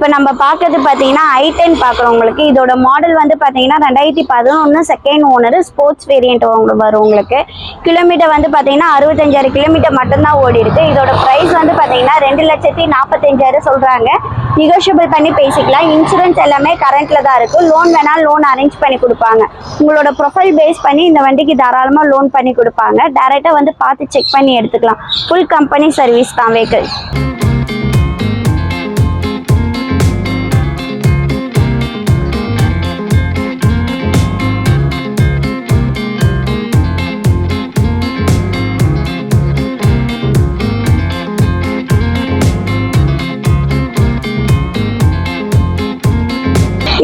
இப்போ நம்ம பார்க்கறது பார்த்தீங்கன்னா i10 பார்க்குறவங்களுக்கு இதோட மாடல் வந்து பார்த்தீங்கன்னா 2011 செகண்ட் ஓனர் ஸ்போர்ட்ஸ் வேரியன்ட் வரும் உங்களுக்கு. கிலோமீட்டர் வந்து பார்த்தீங்கன்னா 65,000 கிலோமீட்டர் மட்டும்தான் ஓடி இருக்கு. இதோட ப்ரைஸ் வந்து பார்த்தீங்கன்னா 2,45,000 சொல்கிறாங்க. நெகோஷியபிள் பண்ணி பேசிக்கலாம். இன்சூரன்ஸ் எல்லாமே கரண்ட்ல தான் இருக்கு. லோன் வேணா லோன் அரேஞ்ச் பண்ணி கொடுப்பாங்க. உங்களோட ப்ரொஃபைல் பேஸ் பண்ணி இந்த வண்டிக்கு தாராளமாக லோன் பண்ணி கொடுப்பாங்க. டைரெக்டாக வந்து பார்த்து செக் பண்ணி எடுத்துக்கலாம். ஃபுல் கம்பெனி சர்வீஸ் தான் வெஹிக்கிள்.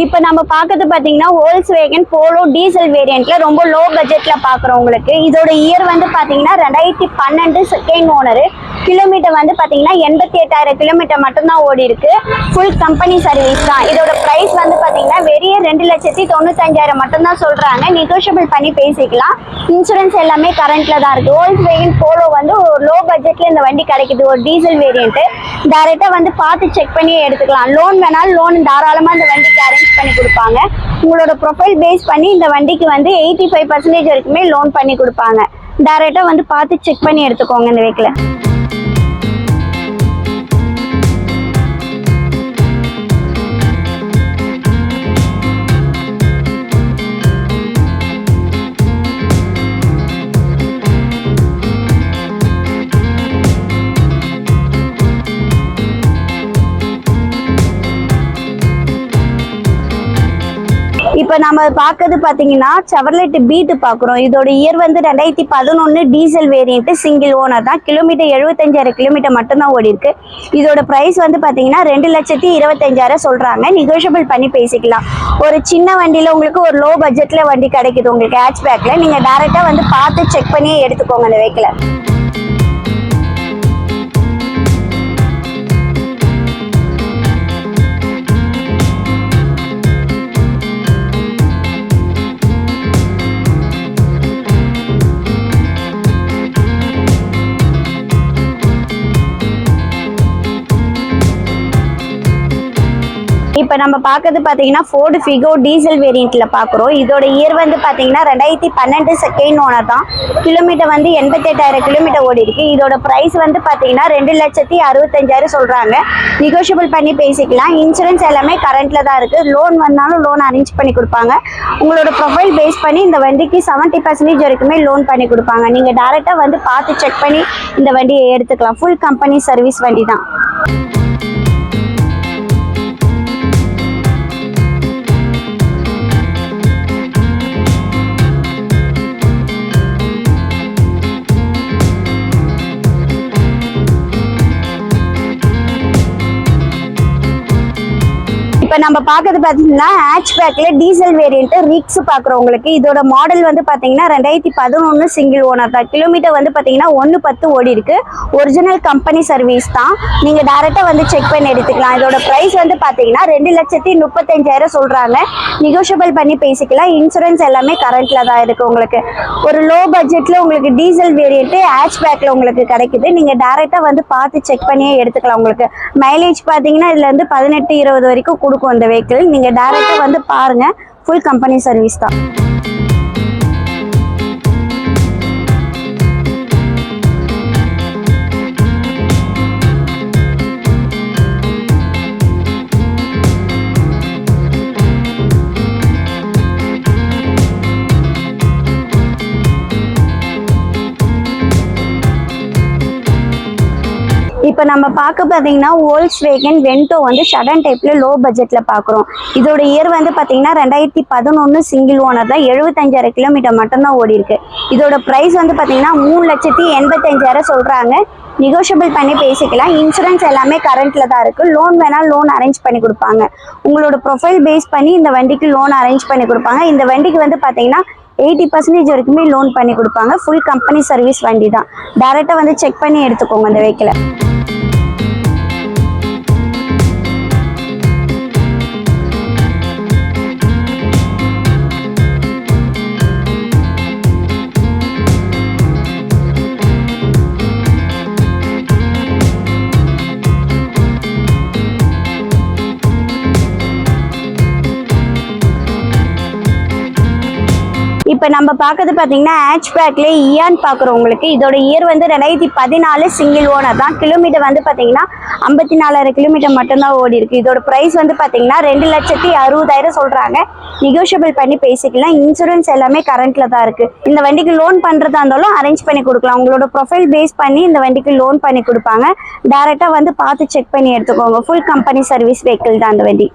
இப்போ நம்ம பார்க்கறது பார்த்தீங்கன்னா Volkswagen Polo டீசல் வேரியண்ட்ல ரொம்ப லோ பட்ஜெட்ல பார்க்குறவங்களுக்கு இதோட இயர் வந்து பார்த்தீங்கன்னா 2012 செகண்ட் ஓனர். கிலோமீட்டர் வந்து பார்த்தீங்கன்னா 88,000 கிலோமீட்டர் மட்டும்தான் ஓடி இருக்கு. ஃபுல் கம்பெனி சர்வீஸ் தான். இதோட ப்ரைஸ் வந்து பார்த்தீங்கன்னா வெறிய 2,95,000 மட்டும்தான் சொல்றாங்க. நெகோஷியபிள் பண்ணி பேசிக்கலாம். இன்சூரன்ஸ் எல்லாமே கரண்ட்ல தான் இருக்கு. Volkswagen Polo வந்து ஒரு லோ பட்ஜெட்ல இந்த வண்டி கிடைக்குது. ஒரு டீசல் வேரியன்ட். டைரக்டா வந்து பார்த்து செக் பண்ணி எடுத்துக்கலாம். லோன் வேணாலும் லோன் தாராளமா இந்த வண்டிக்கு அரேஞ்ச் பண்ணி கொடுப்பாங்க. உங்களோட ப்ரொஃபைல் பேஸ் பண்ணி இந்த வண்டிக்கு வந்து 85% வரைக்குமே லோன் பண்ணி கொடுப்பாங்க. டைரக்டா வந்து பார்த்து செக் பண்ணி எடுத்துக்கோங்க இந்த வெஹிக்கிளை. இப்போ நம்ம பார்க்கறது பார்த்தீங்கன்னா செவர்லெட் பீட் பார்க்குறோம். இதோட இயர் வந்து 2011 டீசல் வேரியன்ட் சிங்கிள் ஓனர் தான். கிலோமீட்டர் 75,000 கிலோமீட்டர் மட்டும்தான் ஓடி இருக்கு. இதோட ப்ரைஸ் வந்து பார்த்தீங்கன்னா 2,25,000 சொல்றாங்க. நெகோஷியபிள் பண்ணி பேசிக்கலாம். ஒரு சின்ன வண்டியில் உங்களுக்கு ஒரு லோ பட்ஜெட்ல வண்டி கிடைக்குது உங்களுக்கு ஹேட்ச்பேக்ல. நீங்கள் டைரெக்டாக வந்து பார்த்து செக் பண்ணி எடுத்துக்கோங்க அந்த வெஹிக்கிளை. இப்போ நம்ம பார்க்கறது பார்த்தீங்கன்னா Ford Figo டீசல் வேரியண்ட்ல பார்க்குறோம். இதோட இயர் வந்து பார்த்தீங்கன்னா 2012 செகண்ட் ஓனர் தான். கிலோமீட்டர் வந்து 88,000 கிலோமீட்டர் ஓடி இருக்கு. இதோட ப்ரைஸ் வந்து பார்த்தீங்கன்னா 2,65,000 சொல்றாங்க. நெகோஷியபிள் பண்ணி பேசிக்கலாம். இன்சூரன்ஸ் எல்லாமே கரண்ட்ல தான் இருக்கு. லோன் வந்தாலும் லோன் அரேஞ்ச் பண்ணி கொடுப்பாங்க. உங்களோட ப்ரொஃபைல் பேஸ் பண்ணி இந்த வண்டிக்கு 70% வரைக்குமே லோன் பண்ணி கொடுப்பாங்க. நீங்க டைரக்டா வந்து பார்த்து செக் பண்ணி இந்த வண்டியை எடுத்துக்கலாம். ஃபுல் கம்பெனி சர்வீஸ் வண்டி தான். இப்போ நம்ம பார்க்கறது பார்த்தீங்கன்னா ஹேட்ச்பேக்ல டீசல் வேரியன்ட் ரிக்ஸ் பார்க்குறவங்களுக்கு இதோட மாடல் வந்து பார்த்தீங்கன்னா 2011 சிங்கிள் ஓனர் தான். கிலோமீட்டர் வந்து பார்த்தீங்கன்னா 110 ஓடி இருக்கு. ஒரிஜினல் கம்பெனி சர்வீஸ் தான். நீங்கள் டைரெக்டாக வந்து செக் பண்ணி எடுத்துக்கலாம். இதோட ப்ரைஸ் வந்து பார்த்தீங்கன்னா 2,35,000 சொல்கிறாங்க. நெகோஷியபிள் பண்ணி பேசிக்கலாம். இன்சூரன்ஸ் எல்லாமே கரண்ட்ல தான் இருக்குது. உங்களுக்கு ஒரு லோ பட்ஜெட்டில் உங்களுக்கு டீசல் வேரியன்ட் ஹேட்ச்பேக்கில் உங்களுக்கு கிடைக்குது. நீங்கள் டைரெக்டாக வந்து பார்த்து செக் பண்ணியே எடுத்துக்கலாம். உங்களுக்கு மைலேஜ் பார்த்தீங்கன்னா இதில் வந்து 18-20 வரைக்கும் கொடுக்கும் அந்த வெஹிக்கிள். நீங்க டைரக்டா வந்து பாருங்க. ஃபுல் கம்பெனி சர்வீஸ் தான். இப்போ நம்ம பார்க்க பார்த்தீங்கன்னா Volkswagen Vento வந்து ஷடன் டைப்ல லோ பட்ஜெட்ல பார்க்குறோம். இதோட இயர் வந்து பார்த்தீங்கன்னா 2011 சிங்கிள் ஓனர் தான். 75,000 கிலோமீட்டர் மட்டும்தான் ஓடி இருக்கு. இதோட ப்ரைஸ் வந்து பார்த்தீங்கன்னா 3,85,000 சொல்றாங்க. நெகோஷியபிள் பண்ணி பேசிக்கலாம். இன்சூரன்ஸ் எல்லாமே கரண்ட்ல தான் இருக்கு. லோன் வேணா லோன் அரேஞ்ச் பண்ணி கொடுப்பாங்க. உங்களோட ப்ரொஃபைல் பேஸ் பண்ணி இந்த வண்டிக்கு லோன் அரேஞ்ச் பண்ணி கொடுப்பாங்க. இந்த வண்டிக்கு வந்து பார்த்தீங்கன்னா 80% வரைக்குமே லோன் பண்ணி கொடுப்பாங்க. ஃபுல் கம்பெனி சர்வீஸ் வண்டி தான். டைரெக்டாக வந்து செக் பண்ணி எடுத்துக்கோங்க அந்த வெஹிக்கிளை. இப்போ நம்ம பார்க்கறது பார்த்தீங்கன்னா ஹேட்ச்பேக்ல இயான் பார்க்குறவங்களுக்கு இதோட இயர் வந்து 2014 சிங்கிள் ஓனர் தான். கிலோமீட்டர் வந்து பார்த்தீங்கன்னா 54,000 கிலோமீட்டர் மட்டும்தான் ஓடி இருக்கு. இதோட ப்ரைஸ் வந்து பார்த்தீங்கன்னா 2,60,000 சொல்கிறாங்க. நெகோஷியபிள் பண்ணி பேசிக்கலாம். இன்சூரன்ஸ் எல்லாமே கரண்ட்ல தான் இருக்கு. இந்த வண்டிக்கு லோன் பண்ணுறதா இருந்தாலும் அரேஞ்ச் பண்ணி கொடுக்கலாம். உங்களோட ப்ரொஃபைல் பேஸ் பண்ணி இந்த வண்டிக்கு லோன் பண்ணி கொடுப்பாங்க. டைரெக்டாக வந்து பார்த்து செக் பண்ணி எடுத்துக்கோங்க. ஃபுல் கம்பெனி சர்வீஸ் வெஹிக்கிள் தான் அந்த வண்டி.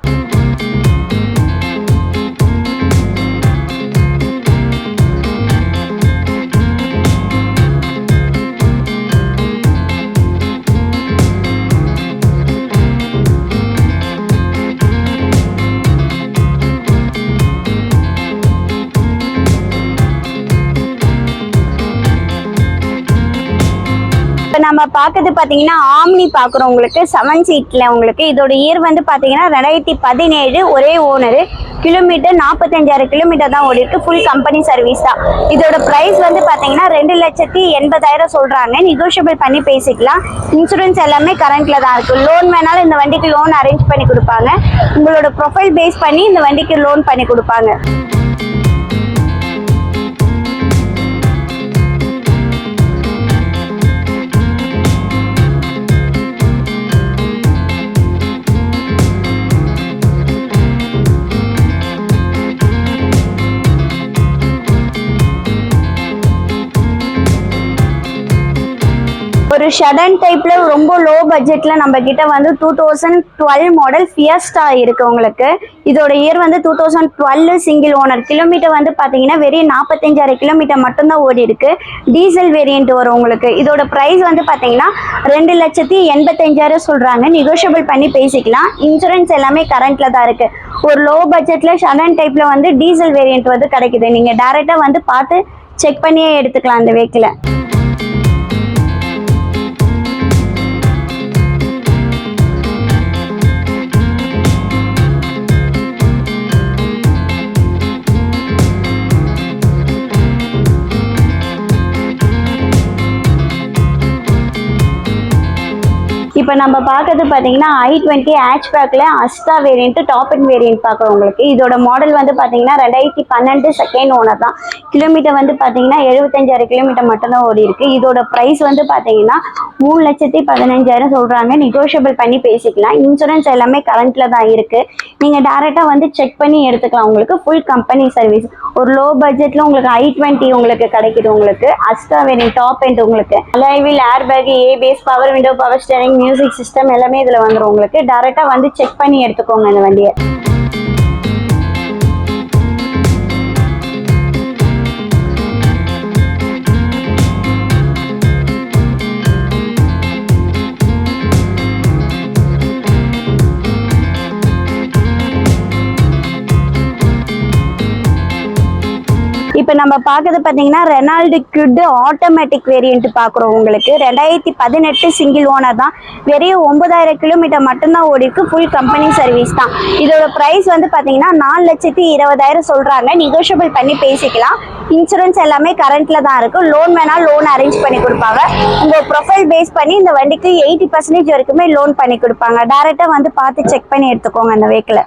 நம்ம பார்க்கறது பார்த்தீங்கன்னா ஆம்னி பார்க்குறவங்களுக்கு 7 சீட்டில் உங்களுக்கு இதோட இயர் வந்து பார்த்தீங்கன்னா 2017 ஒரே ஓனரு. கிலோமீட்டர் 45,000 கிலோமீட்டர் தான் ஓடி இருக்கு. ஃபுல் கம்பெனி சர்வீஸ் தான். இதோட ப்ரைஸ் வந்து பார்த்தீங்கன்னா 2,80,000 சொல்கிறாங்க. நெகோஷியபிள் பண்ணி பேசிக்கலாம். இன்சூரன்ஸ் எல்லாமே கரண்ட்ல தான் இருக்கு. லோன் வேணாலும் இந்த வண்டிக்கு லோன் அரேஞ்ச் பண்ணி கொடுப்பாங்க. உங்களோட ப்ரொஃபைல் பேஸ் பண்ணி இந்த வண்டிக்கு லோன் பண்ணி கொடுப்பாங்க. ஒரு ஷடன் டைப்ல ரொம்ப லோ பட்ஜெட்ல நம்ம கிட்ட வந்து 2012 மாடல் ஃபியஸ்டா இருக்கு உங்களுக்கு. இதோட இயர் வந்து 2012 சிங்கிள் ஓனர். கிலோமீட்டர் வந்து பாத்தீங்கன்னா வெறும் 45,000 கிலோமீட்டர் மட்டும்தான் ஓடி இருக்கு. டீசல் வேரியன்ட் வரும் உங்களுக்கு. இதோட பிரைஸ் வந்து பாத்தீங்கன்னா 2,85,000 சொல்றாங்க. நெகோஷியபிள் பண்ணி பேசிக்கலாம். இன்சூரன்ஸ் எல்லாமே கரண்ட்ல தான் இருக்கு. ஒரு லோ பட்ஜெட்ல ஷடன் டைப்ல வந்து டீசல் வேரியன்ட் வந்து கிடைக்குது. நீங்க டைரக்டா வந்து பார்த்து செக் பண்ணியே எடுத்துக்கலாம் அந்த வெஹிக்கிளை. இப்போ நம்ம பார்க்கறது பார்த்தீங்கன்னா i20 ஹேட்ச்பேக்கில் Asta variant top end variant பார்க்குறவங்களுக்கு இதோட மாடல் வந்து பார்த்தீங்கன்னா 2012 செகண்ட் ஓனர் தான். கிலோமீட்டர் வந்து பார்த்தீங்கன்னா 75,000 கிலோமீட்டர் மட்டும்தான் ஓடி இருக்கு. இதோட ப்ரைஸ் வந்து பார்த்தீங்கன்னா 3,15,000 சொல்கிறாங்க. நெகோஷியபிள் பண்ணி பேசிக்கலாம். இன்சூரன்ஸ் எல்லாமே கரண்ட்ல தான் இருக்கு. நீங்கள் டேரெக்டாக வந்து செக் பண்ணி எடுத்துக்கலாம். உங்களுக்கு ஃபுல் கம்பெனி சர்வீஸ். ஒரு லோ பட்ஜெட்டில் உங்களுக்கு i20 உங்களுக்கு கிடைக்குது. உங்களுக்கு அஸ்டா வேரியன்ட் டாப் அண்ட் உங்களுக்கு அலாய்வில் air bag, ABS, power window, power steering, music system எல்லாமே இதுல வந்துடும். உங்களுக்கு டைரக்டா வந்து செக் பண்ணி எடுத்துக்கோங்க இந்த வண்டியை. இப்போ நம்ம பார்க்கறது பார்த்தீங்கன்னா ரெனால்டு குட் ஆட்டோமேட்டிக் வேரியன்ட் பார்க்குறோம். உங்களுக்கு 2018 சிங்கிள் ஓனர் தான். வெறும் 9,000 கிலோமீட்டர் மட்டும்தான் ஓடி இருக்கு. ஃபுல் கம்பெனி சர்வீஸ் தான். இதோட ப்ரைஸ் வந்து பார்த்தீங்கன்னா 4,20,000 சொல்கிறாங்க. நெகோஷியபிள் பண்ணி பேசிக்கலாம். இன்சூரன்ஸ் எல்லாமே கரண்ட்ல தான் இருக்கு. லோன் வேணா லோன் அரேஞ்ச் பண்ணி கொடுப்பாங்க. உங்கள் ப்ரொஃபைல் பேஸ் பண்ணி இந்த வண்டிக்கு 80% வரைக்குமே லோன் பண்ணி கொடுப்பாங்க. டேரெக்டாக வந்து பார்த்து செக் பண்ணி எடுத்துக்கோங்க அந்த வெஹிக்கிளை.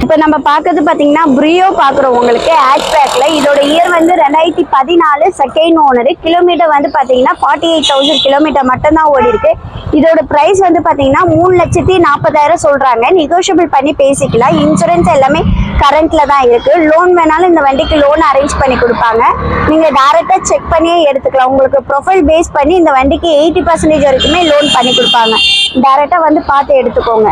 இப்போ நம்ம பார்க்கறது பார்த்தீங்கன்னா ப்ரியோ பார்க்குறோம் உங்களுக்கு ஹேட்ச்பேக்ல. இதோட இயர் வந்து 2014 செகண்ட் ஓனர். கிலோமீட்டர் வந்து பார்த்தீங்கன்னா 48,000 கிலோமீட்டர் மட்டும்தான் ஓடி இருக்கு. இதோட ப்ரைஸ் வந்து பார்த்தீங்கன்னா 3,40,000 சொல்கிறாங்க. நெகோஷியபிள் பண்ணி பேசிக்கலாம். இன்சூரன்ஸ் எல்லாமே கரண்ட்ல தான் இருக்கு. லோன் வேணாலும் இந்த வண்டிக்கு லோன் அரேஞ்ச் பண்ணி கொடுப்பாங்க. நீங்கள் டேரெக்டாக செக் பண்ணியே எடுத்துக்கலாம். உங்களுக்கு ப்ரொஃபைல் பேஸ் பண்ணி இந்த வண்டிக்கு 80% வரைக்குமே லோன் பண்ணி கொடுப்பாங்க. டேரெக்டாக வந்து பார்த்து எடுத்துக்கோங்க.